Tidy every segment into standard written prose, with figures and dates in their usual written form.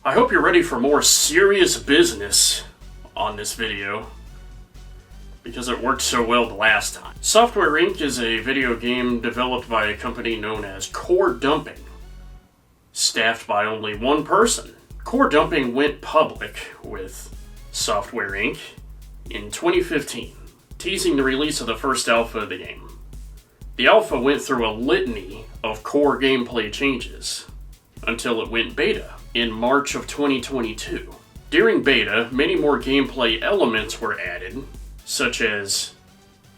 I hope you're ready for more serious business on this video, because it worked so well the last time. Software Inc. is a video game developed by a company known as Core Dumping, staffed by only one person. Core Dumping went public with Software Inc. in 2015, teasing the release of the first alpha of the game. The alpha went through a litany of core gameplay changes until it went beta in March of 2022. During beta, many more gameplay elements were added, such as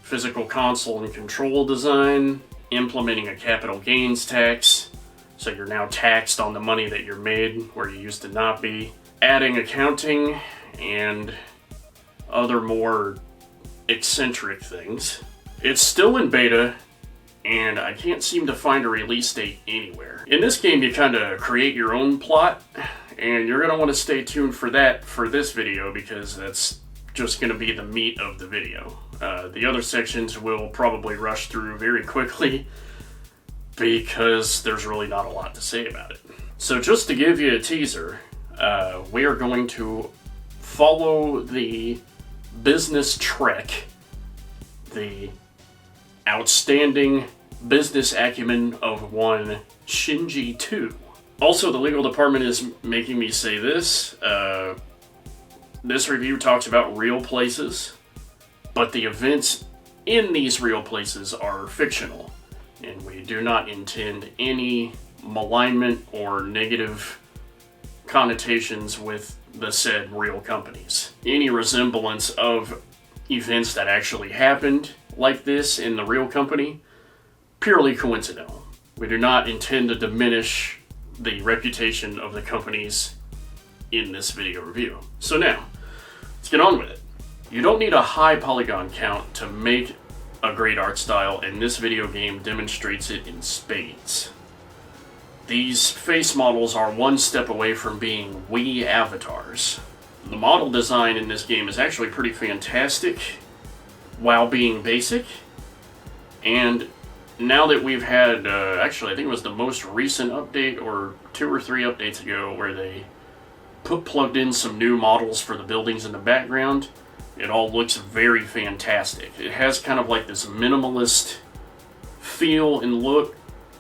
physical console and control design, implementing a capital gains tax, so you're now taxed on the money that you're made where you used to not be, adding accounting, and other more eccentric things. It's still in beta, and I can't seem to find a release date anywhere. In this game, you kind of create your own plot, and you're going to want to stay tuned for that for this video, because that's just going to be the meat of the video. The other sections will probably rush through very quickly, because there's really not a lot to say about it. So just to give you a teaser, we are going to follow the business trek, the outstanding business acumen of one Shinji 2. Also, the legal department is making me say this. This review talks about real places, but the events in these real places are fictional, and we do not intend any malignment or negative connotations with the said real companies. Any resemblance of events that actually happened like this in the real company, purely coincidental. We do not intend to diminish the reputation of the companies in this video review. So now, let's get on with it. You don't need a high polygon count to make a great art style, and this video game demonstrates it in spades. These face models are one step away from being Wii avatars. The model design in this game is actually pretty fantastic while being basic, and now that we've had, actually I think it was the most recent update, or 2 or 3 updates ago, where they plugged in some new models for the buildings in the background, it all looks very fantastic. It has kind of like this minimalist feel and look,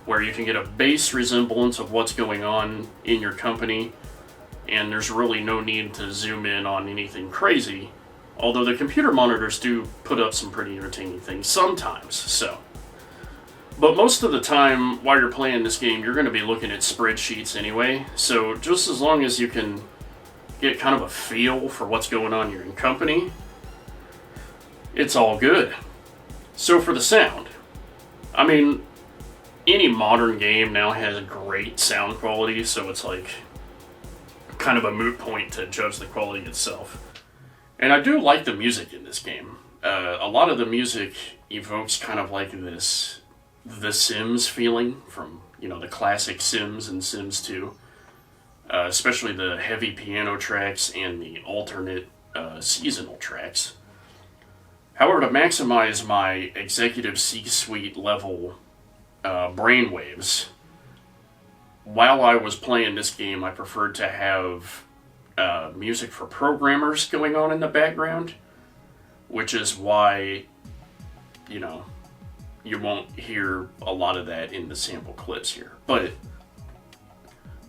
where you can get a base resemblance of what's going on in your company, and there's really no need to zoom in on anything crazy, although the computer monitors do put up some pretty entertaining things sometimes, so. But most of the time, while you're playing this game, you're going to be looking at spreadsheets anyway, so just as long as you can get kind of a feel for what's going on in your company, it's all good. So for the sound, I mean, any modern game now has great sound quality, so it's like kind of a moot point to judge the quality itself. And I do like the music in this game. A lot of the music evokes kind of like this The Sims feeling from, you know, the classic Sims and Sims 2. Especially the heavy piano tracks and the alternate seasonal tracks. However, to maximize my executive C-suite level brainwaves, while I was playing this game, I preferred to have music for programmers going on in the background, which is why, you know, you won't hear a lot of that in the sample clips here. But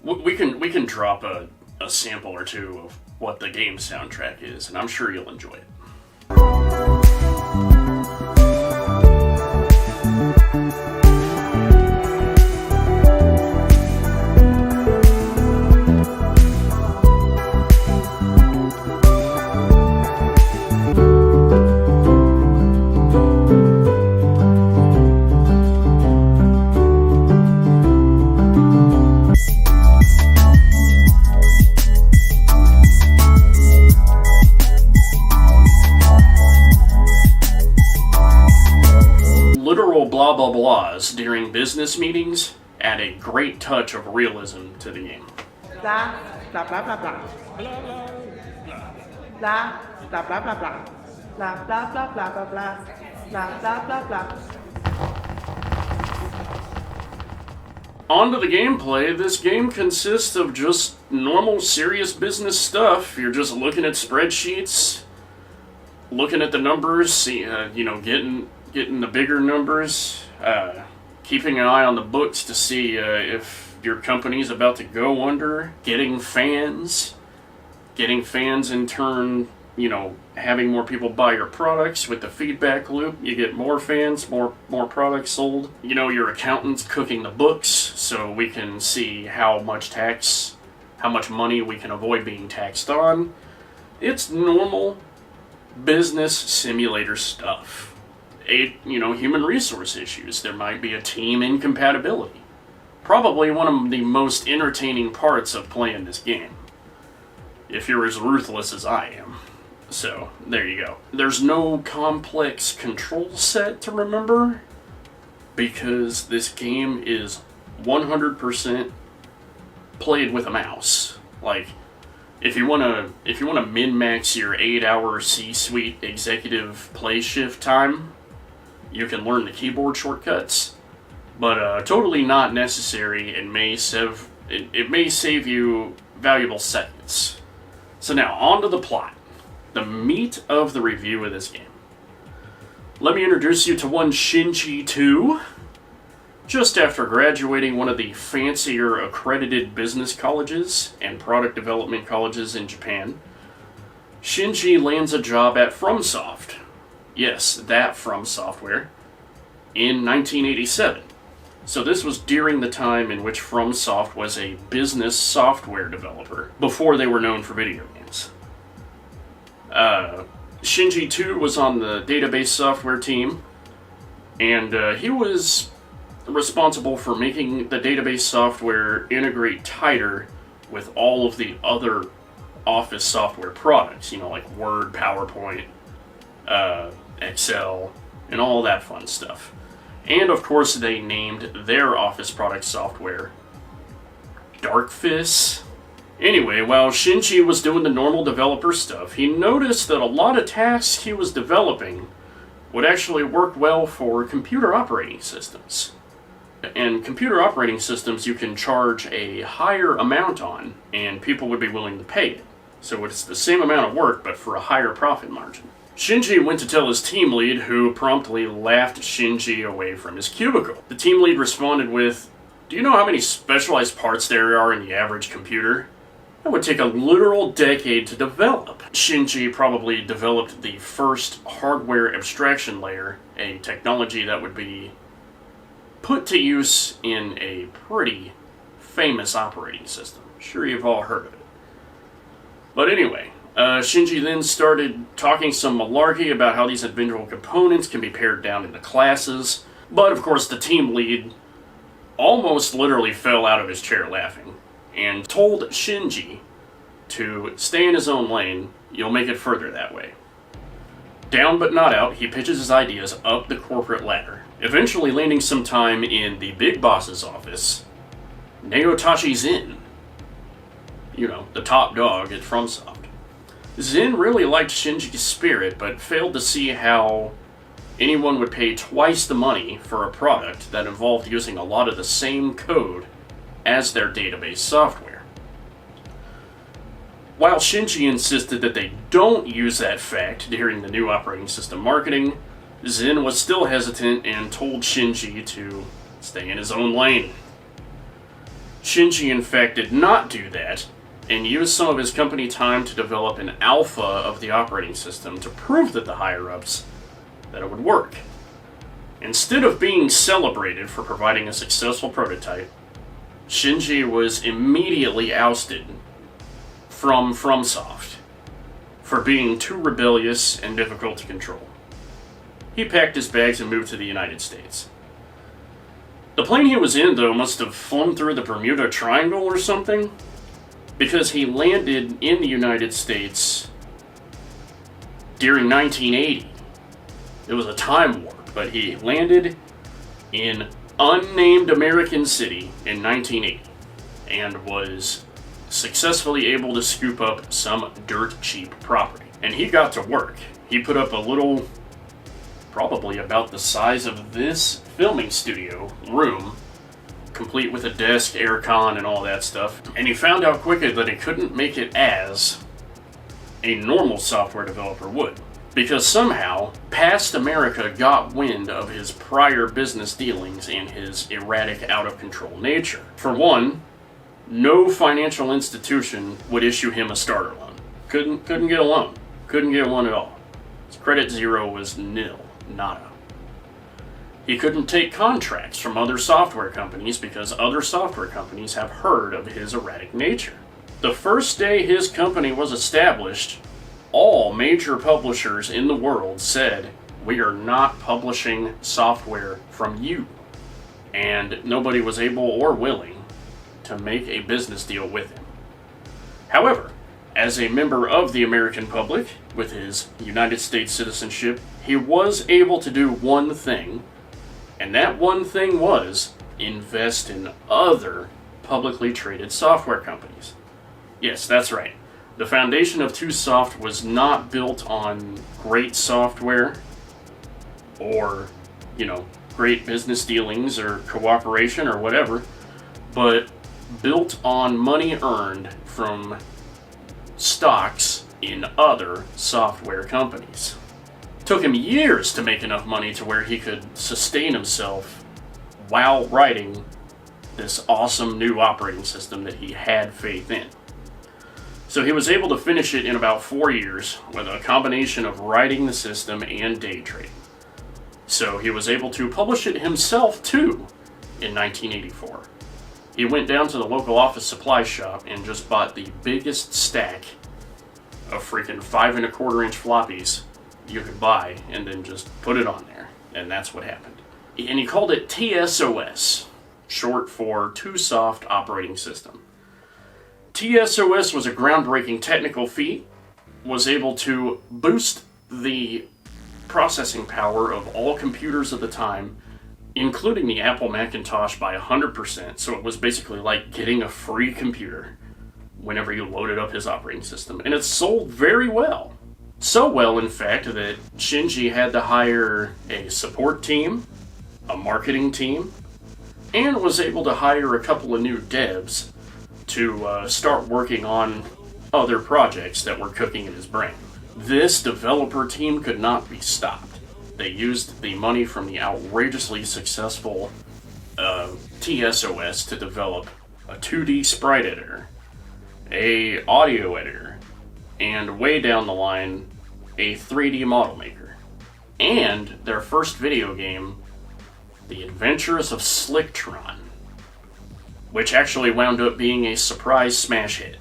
we can drop a sample or two of what the game soundtrack is, and I'm sure you'll enjoy it. Blah blah blahs during business meetings add a great touch of realism to the game. Blah blah blah blah blah. Blah blah blah blah blah. Blah blah blah blah blah blah. Blah blah blah blah. On to the gameplay. This game consists of just normal, serious business stuff. You're just looking at spreadsheets, looking at the numbers, getting the bigger numbers, keeping an eye on the books to see if your company's about to go under, getting fans in turn, having more people buy your products with the feedback loop. You get more fans, more products sold. Your accountant's cooking the books so we can see how much money we can avoid being taxed on. It's normal business simulator stuff. Human resource issues. There might be a team incompatibility. Probably one of the most entertaining parts of playing this game, if you're as ruthless as I am. So, there you go. There's no complex control set to remember, because this game is 100% played with a mouse. Like, if you wanna min-max your 8-hour C-suite executive play shift time, you can learn the keyboard shortcuts, but totally not necessary, and it may save you valuable seconds. So now, on to the plot. The meat of the review of this game. Let me introduce you to one Shinji 2. Just after graduating one of the fancier accredited business colleges and product development colleges in Japan, Shinji lands a job at FromSoft. Yes, that From Software. In 1987. So this was during the time in which FromSoft was a business software developer, before they were known for video games. Shinji 2 was on the database software team, and he was responsible for making the database software integrate tighter with all of the other Office software products, like Word, PowerPoint, Excel, and all that fun stuff. And of course they named their Office product software Darkfist. Anyway, while Shinji was doing the normal developer stuff, he noticed that a lot of tasks he was developing would actually work well for computer operating systems. And computer operating systems you can charge a higher amount on, and people would be willing to pay it. So it's the same amount of work, but for a higher profit margin. Shinji went to tell his team lead, who promptly laughed Shinji away from his cubicle. The team lead responded with, "Do you know how many specialized parts there are in the average computer? That would take a literal decade to develop." Shinji probably developed the first hardware abstraction layer, a technology that would be put to use in a pretty famous operating system. I'm sure you've all heard of it. But anyway, Shinji then started talking some malarkey about how these individual components can be pared down into classes. But of course the team lead almost literally fell out of his chair laughing, and told Shinji to stay in his own lane. You'll make it further that way. Down but not out, he pitches his ideas up the corporate ladder, eventually landing some time in the big boss's office, Naotoshi Zen. The top dog at FromSoft. Zen really liked Shinji's spirit, but failed to see how anyone would pay twice the money for a product that involved using a lot of the same code as their database software. While Shinji insisted that they don't use that fact during the new operating system marketing, Zen was still hesitant and told Shinji to stay in his own lane. Shinji in fact did not do that, and used some of his company time to develop an alpha of the operating system to prove that the higher-ups that it would work. Instead of being celebrated for providing a successful prototype, Shinji was immediately ousted from FromSoft for being too rebellious and difficult to control. He packed his bags and moved to the United States. The plane he was in, though, must have flown through the Bermuda Triangle or something, because he landed in the United States during 1980. It was a time warp, but he landed in unnamed American city in 1980 and was successfully able to scoop up some dirt cheap property. And he got to work. He put up a little, probably about the size of this filming studio room, complete with a desk, aircon, and all that stuff. And he found out quickly that he couldn't make it as a normal software developer would, because somehow past America got wind of his prior business dealings and his erratic, out-of-control nature. For one, no financial institution would issue him a starter loan. Couldn't get a loan. Couldn't get one at all. His credit zero was nil, nada. He couldn't take contracts from other software companies because other software companies have heard of his erratic nature. The first day his company was established, all major publishers in the world said, "We are not publishing software from you." And nobody was able or willing to make a business deal with him. However, as a member of the American public, with his United States citizenship, he was able to do one thing, and that one thing was invest in other publicly traded software companies. Yes, that's right. The foundation of TwoSoft was not built on great software or, great business dealings or cooperation or whatever, but built on money earned from stocks in other software companies. It took him years to make enough money to where he could sustain himself while writing this awesome new operating system that he had faith in. So he was able to finish it in about 4 years with a combination of writing the system and day trading. So he was able to publish it himself too in 1984. He went down to the local office supply shop and just bought the biggest stack of freaking 5 1/4-inch floppies you could buy and then just put it on there. And that's what happened. And he called it TSOS, short for TwoSoft Operating System. TSOS was a groundbreaking technical feat, was able to boost the processing power of all computers of the time, including the Apple Macintosh, by 100%. So it was basically like getting a free computer whenever you loaded up his operating system. And it sold very well. So well, in fact, that Shinji had to hire a support team, a marketing team, and was able to hire a couple of new devs to start working on other projects that were cooking in his brain. This developer team could not be stopped. They used the money from the outrageously successful TSOS to develop a 2D sprite editor, a audio editor, and way down the line, a 3D model maker. And their first video game, The Adventures of Slicktron, which actually wound up being a surprise smash hit.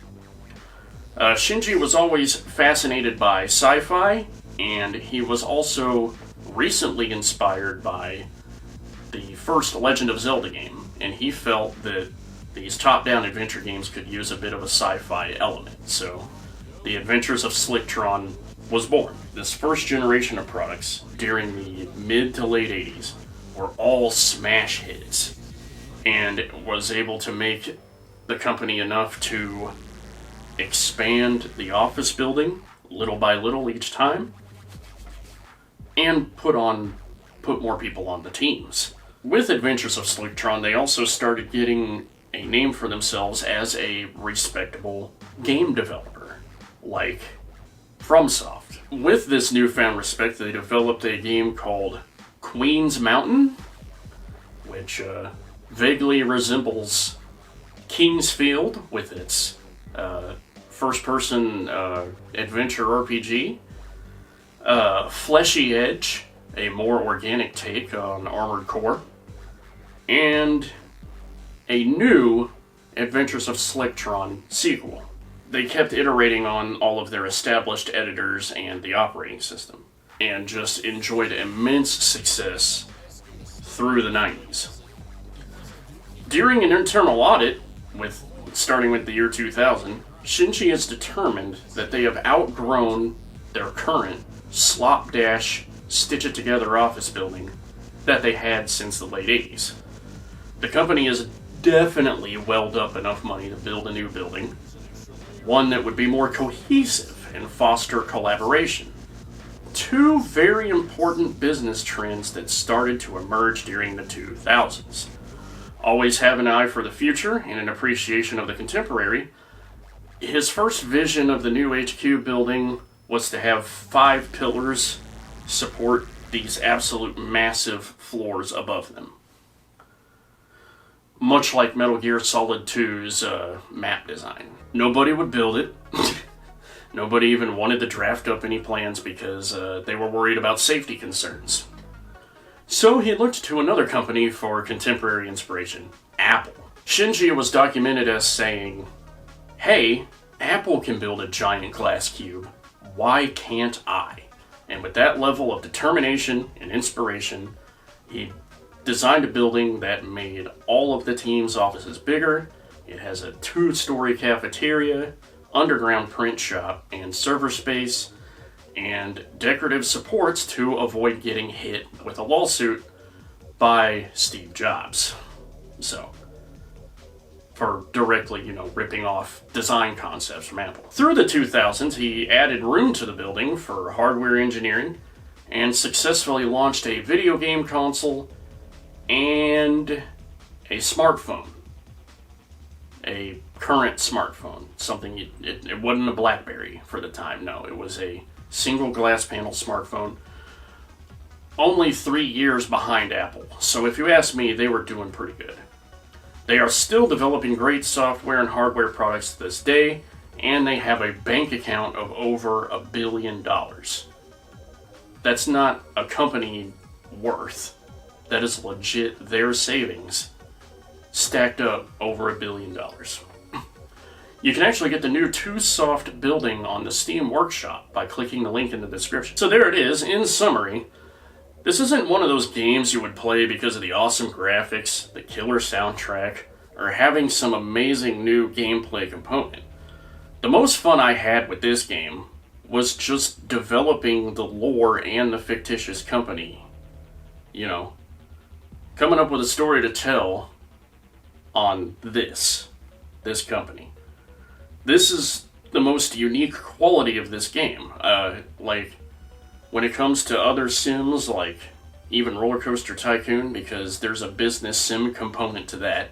Shinji was always fascinated by sci-fi, and he was also recently inspired by the first Legend of Zelda game, and he felt that these top-down adventure games could use a bit of a sci-fi element, so The Adventures of Slicktron was born. This first generation of products during the mid to late 80s were all smash hits, and was able to make the company enough to expand the office building little by little each time, and put more people on the teams. With Adventures of Slicktron, they also started getting a name for themselves as a respectable game developer, like FromSoft. With this newfound respect, they developed a game called Queen's Mountain, which vaguely resembles King's Field with its first-person adventure RPG. Fleshy Edge, a more organic take on Armored Core. And a new Adventures of Slicktron sequel. They kept iterating on all of their established editors and the operating system, and just enjoyed immense success through the 90s. During an internal audit, starting with the year 2000, Shinji is determined that they have outgrown their current slopdash, stitch-it-together office building that they had since the late 80s. The company has definitely welled up enough money to build a new building, one that would be more cohesive and foster collaboration. Two very important business trends that started to emerge during the 2000s. Always have an eye for the future and an appreciation of the contemporary, his first vision of the new HQ building was to have 5 pillars support these absolute massive floors above them. Much like Metal Gear Solid 2's map design. Nobody would build it. Nobody even wanted to draft up any plans because they were worried about safety concerns. So he looked to another company for contemporary inspiration, Apple. Shinji was documented as saying, "Hey, Apple can build a giant glass cube. Why can't I?" And with that level of determination and inspiration, he designed a building that made all of the team's offices bigger. It has a 2-story cafeteria, underground print shop, and server space, and decorative supports to avoid getting hit with a lawsuit by Steve Jobs. So, for directly, ripping off design concepts from Apple. Through the 2000s, he added room to the building for hardware engineering and successfully launched a video game console and a smartphone. A current smartphone. It wasn't a BlackBerry for the time, no. It was a single glass panel smartphone. Only 3 years behind Apple. So if you ask me, they were doing pretty good. They are still developing great software and hardware products to this day, and they have a bank account of over $1 billion. That's not a company worth. That is legit their savings stacked up over $1 billion. You can actually get the new TwoSoft building on the Steam Workshop by clicking the link in the description. So there it is, in summary. This isn't one of those games you would play because of the awesome graphics, the killer soundtrack, or having some amazing new gameplay component. The most fun I had with this game was just developing the lore and the fictitious company. Coming up with a story to tell on this company. This is the most unique quality of this game. When it comes to other sims, like even Roller Coaster Tycoon, because there's a business sim component to that,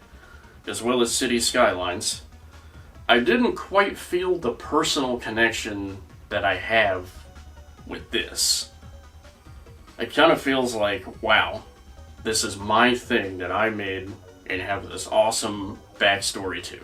as well as City Skylines, I didn't quite feel the personal connection that I have with this. It kind of feels like, wow, this is my thing that I made and have this awesome backstory to.